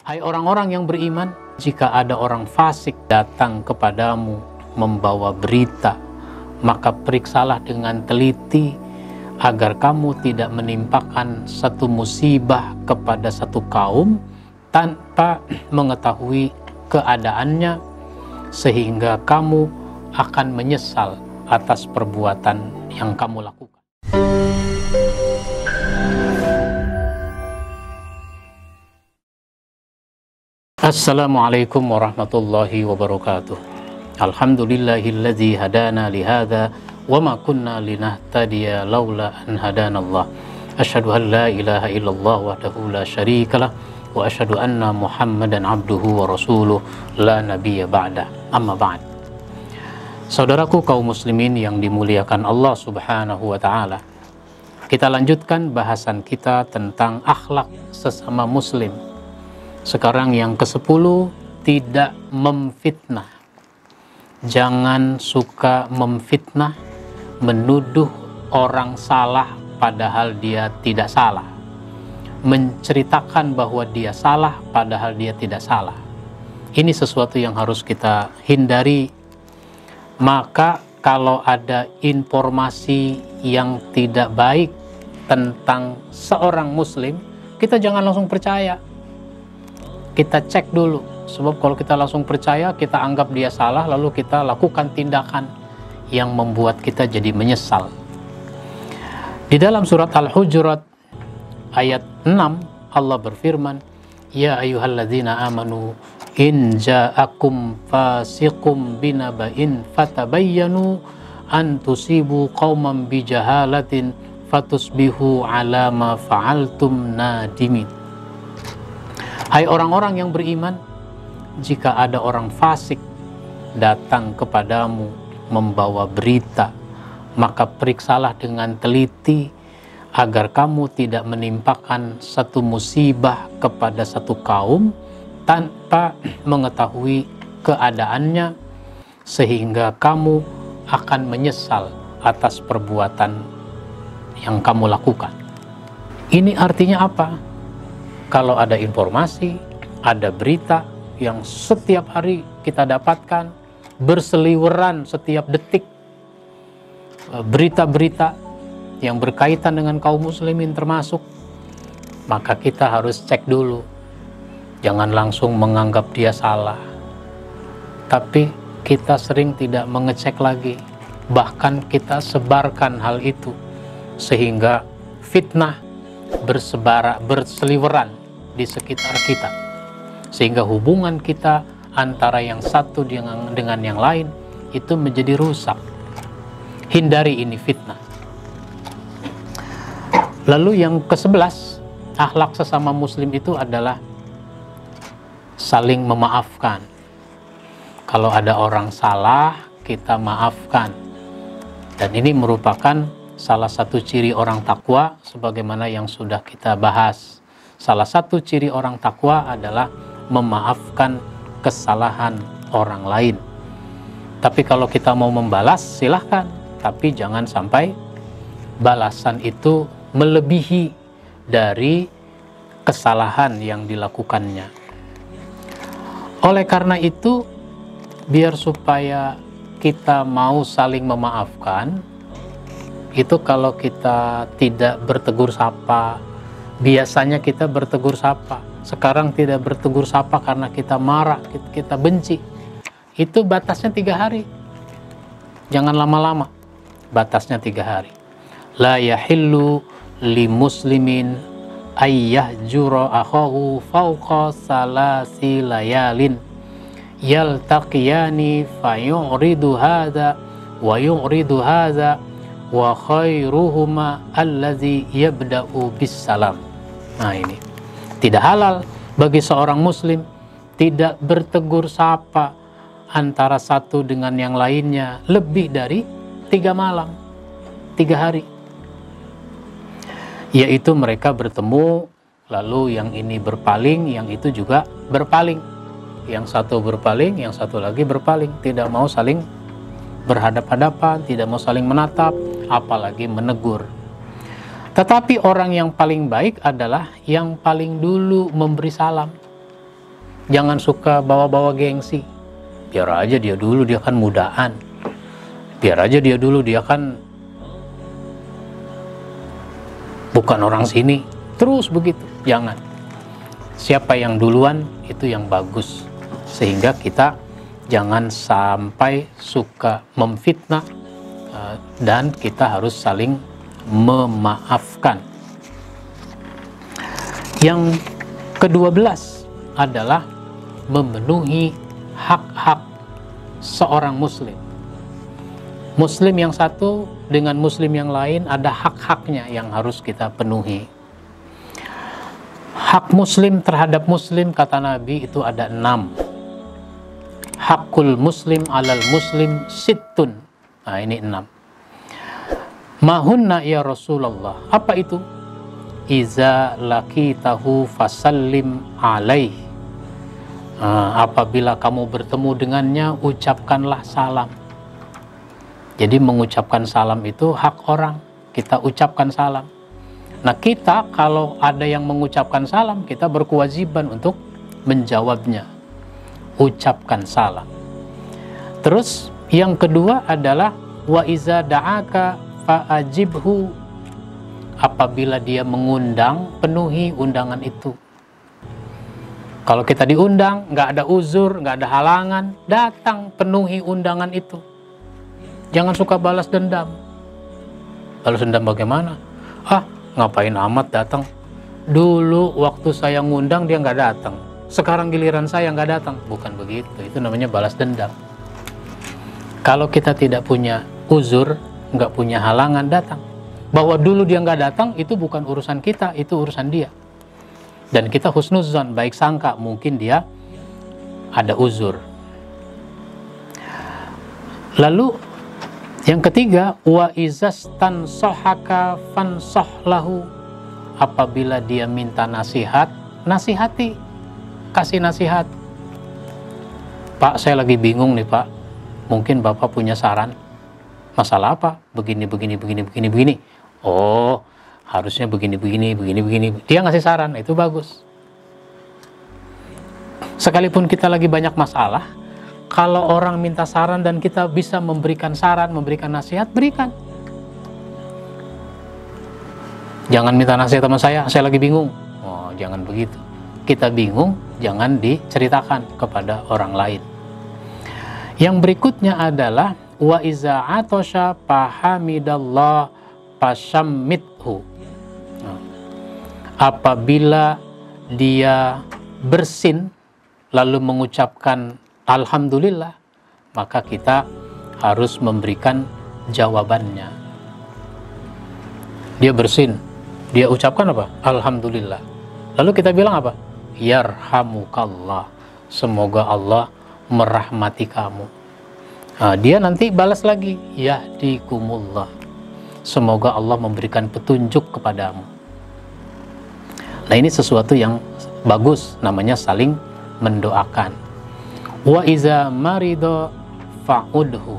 Hai orang-orang yang beriman, jika ada orang fasik datang kepadamu membawa berita, maka periksalah dengan teliti agar kamu tidak menimpakan satu musibah kepada satu kaum tanpa mengetahui keadaannya, sehingga kamu akan menyesal atas perbuatan yang kamu lakukan. Assalamualaikum warahmatullahi wabarakatuh. Alhamdulillahilladzi hadana lihadza wa ma kunna linahtadiya laula an hadanallah. Asyhadu an la ilaha illallah wahdahu la syarikalah wa asyhadu anna Muhammadan abduhu wa rasuluh la nabiyya ba'da. Amma ba'd. Saudaraku kaum muslimin yang dimuliakan Allah Subhanahu wa taala. Kita lanjutkan bahasan kita tentang akhlak sesama muslim. Sekarang yang ke-10, tidak memfitnah. Jangan suka memfitnah, menuduh orang salah padahal dia tidak salah. Menceritakan bahwa dia salah padahal dia tidak salah. Ini sesuatu yang harus kita hindari. Maka kalau ada informasi yang tidak baik tentang seorang muslim, kita jangan langsung percaya. Kita cek dulu, sebab kalau kita langsung percaya, kita anggap dia salah, lalu kita lakukan tindakan yang membuat kita jadi menyesal. Di dalam surat Al-Hujurat ayat 6, Allah berfirman, Ya ayyuhalladzina amanu in ja'akum fasiqum binaba'in fatabayyanu an tusibu qauman bijahalatin fatusbihu ala ma fa'altum nadimin. Hai orang-orang yang beriman, jika ada orang fasik datang kepadamu membawa berita, maka periksalah dengan teliti agar kamu tidak menimpakan satu musibah kepada satu kaum tanpa mengetahui keadaannya, sehingga kamu akan menyesal atas perbuatan yang kamu lakukan. Ini artinya apa? Kalau ada informasi, ada berita yang setiap hari kita dapatkan, berseliweran setiap detik, berita-berita yang berkaitan dengan kaum muslimin termasuk, maka kita harus cek dulu. Jangan langsung menganggap dia salah. Tapi kita sering tidak mengecek lagi. Bahkan kita sebarkan hal itu, sehingga fitnah berseliweran di sekitar kita, sehingga hubungan kita antara yang satu dengan yang lain itu menjadi rusak. Hindari ini fitnah. Lalu yang ke-11, akhlak sesama muslim itu adalah saling memaafkan. Kalau ada orang salah, kita maafkan. Dan ini merupakan salah satu ciri orang takwa, sebagaimana yang sudah kita bahas. Salah satu ciri orang takwa adalah memaafkan kesalahan orang lain. Tapi kalau kita mau membalas, silahkan. Tapi jangan sampai balasan itu melebihi dari kesalahan yang dilakukannya. Oleh karena itu, biar supaya kita mau saling memaafkan, itu kalau kita tidak bertegur sapa, biasanya kita bertegur sapa. Sekarang tidak bertegur sapa karena kita marah, kita benci. Itu batasnya 3 hari. Jangan lama-lama. Batasnya 3 hari. La yahillu li muslimin ayyahjura akhahu fawqa salasi layalin yaltaqiyani fayuridu hadha wa yuridu hadha wa khairuhuma allazi yabda'u bissalam. Nah, ini tidak halal bagi seorang muslim tidak bertegur sapa antara satu dengan yang lainnya lebih dari 3 malam, 3 hari. Yaitu mereka bertemu, lalu yang ini berpaling, yang itu juga berpaling. Yang satu berpaling, yang satu lagi berpaling, tidak mau saling berhadap-hadapan, tidak mau saling menatap, apalagi menegur. Tetapi orang yang paling baik adalah yang paling dulu memberi salam. Jangan suka bawa-bawa gengsi. Biar aja dia dulu, dia kan mudaan. Biar aja dia dulu, dia kan bukan orang sini. Terus begitu, jangan. Siapa yang duluan, itu yang bagus. Sehingga kita jangan sampai suka memfitnah, dan kita harus saling memaafkan. Yang ke-12 adalah memenuhi hak-hak seorang muslim. Muslim yang satu dengan muslim yang lain ada hak-haknya yang harus kita penuhi. Hak muslim terhadap muslim, kata Nabi, itu ada 6. Hakul muslim alal muslim sittun. Nah, ini 6. Mahunna ya Rasulullah. Apa itu? Iza laqitahu fasallim alaih. Apabila kamu bertemu dengannya, ucapkanlah salam. Jadi mengucapkan salam itu hak orang. Kita ucapkan salam. Nah, kita kalau ada yang mengucapkan salam, kita berkewajiban untuk menjawabnya. Ucapkan salam. Terus yang kedua adalah wa iza da'aka fa'ajibhu. Apabila dia mengundang, penuhi undangan itu. Kalau kita diundang, nggak ada uzur, nggak ada halangan, datang, penuhi undangan itu. Jangan suka balas dendam. Balas dendam bagaimana? Ngapain amat datang? Dulu waktu saya ngundang dia nggak datang. Sekarang giliran saya nggak datang. Bukan begitu. Itu namanya balas dendam. Kalau kita tidak punya uzur, nggak punya halangan, datang. Bahwa dulu dia nggak datang, itu bukan urusan kita, itu urusan dia. Dan kita husnuzon, baik sangka, mungkin dia ada uzur. Lalu yang ketiga, wa izastan sohaka fansohlahu. Apabila dia minta nasihat, nasihati, kasih nasihat. Pak, saya lagi bingung nih Pak, mungkin Bapak punya saran. Masalah apa? Begini. Oh, harusnya begini. Dia ngasih saran, itu bagus. Sekalipun kita lagi banyak masalah, kalau orang minta saran dan kita bisa memberikan saran, memberikan nasihat, berikan. Jangan minta nasihat sama saya lagi bingung. Oh, jangan begitu. Kita bingung, jangan diceritakan kepada orang lain. Yang berikutnya adalah wa iza atosha pahamidallah pasyammithu. Apabila dia bersin lalu mengucapkan alhamdulillah, maka kita harus memberikan jawabannya. Dia bersin, dia ucapkan apa? Alhamdulillah. Lalu kita bilang apa? Yarhamukallah. Semoga Allah merahmati kamu. Dia nanti balas lagi, yahdikumullah. Semoga Allah memberikan petunjuk kepadamu. Nah, ini sesuatu yang bagus, namanya saling mendoakan. Wa iza marido fa'udhu.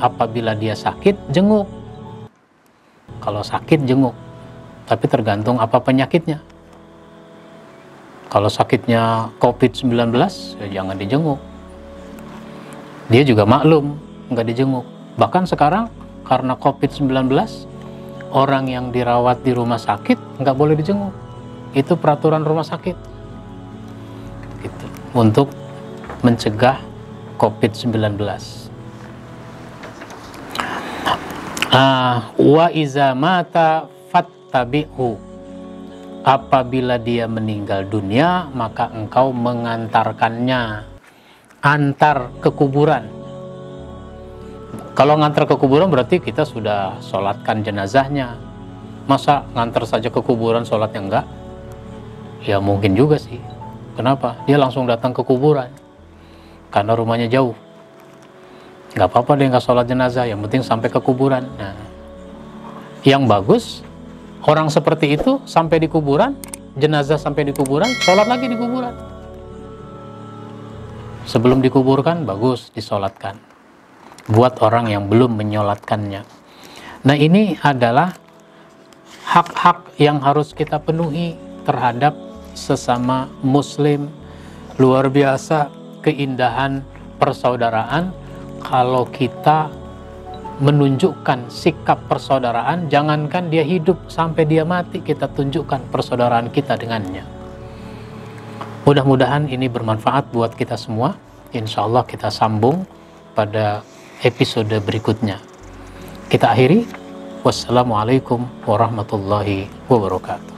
Apabila dia sakit, jenguk. Kalau sakit, jenguk. Tapi tergantung apa penyakitnya. Kalau sakitnya COVID-19, ya jangan dijenguk. Dia juga maklum, nggak dijenguk. Bahkan sekarang, karena COVID-19, orang yang dirawat di rumah sakit nggak boleh dijenguk. Itu peraturan rumah sakit. Gitu. Untuk mencegah COVID-19. Wa iza mata fattabi'hu. Apabila dia meninggal dunia, maka engkau mengantarkannya. Antar ke kuburan. Kalau ngantar ke kuburan berarti kita sudah sholatkan jenazahnya. Masa ngantar saja ke kuburan sholatnya enggak? Ya mungkin juga sih. Kenapa? Dia langsung datang ke kuburan. Karena rumahnya jauh. Nggak apa-apa dia nggak sholat jenazah, yang penting sampai ke kuburan. Nah, yang bagus, orang seperti itu sampai di kuburan, jenazah sampai di kuburan, sholat lagi di kuburan. Sebelum dikuburkan, bagus disolatkan. Buat orang yang belum menyolatkannya. Nah, ini adalah hak-hak yang harus kita penuhi terhadap sesama muslim, Luar biasa keindahan persaudaraan kalau kita menunjukkan sikap persaudaraan. Jangankan dia hidup, sampai dia mati kita tunjukkan persaudaraan kita dengannya. Mudah-mudahan ini bermanfaat buat kita semua. Insya Allah kita sambung pada episode berikutnya. Kita akhiri. Wassalamualaikum warahmatullahi wabarakatuh.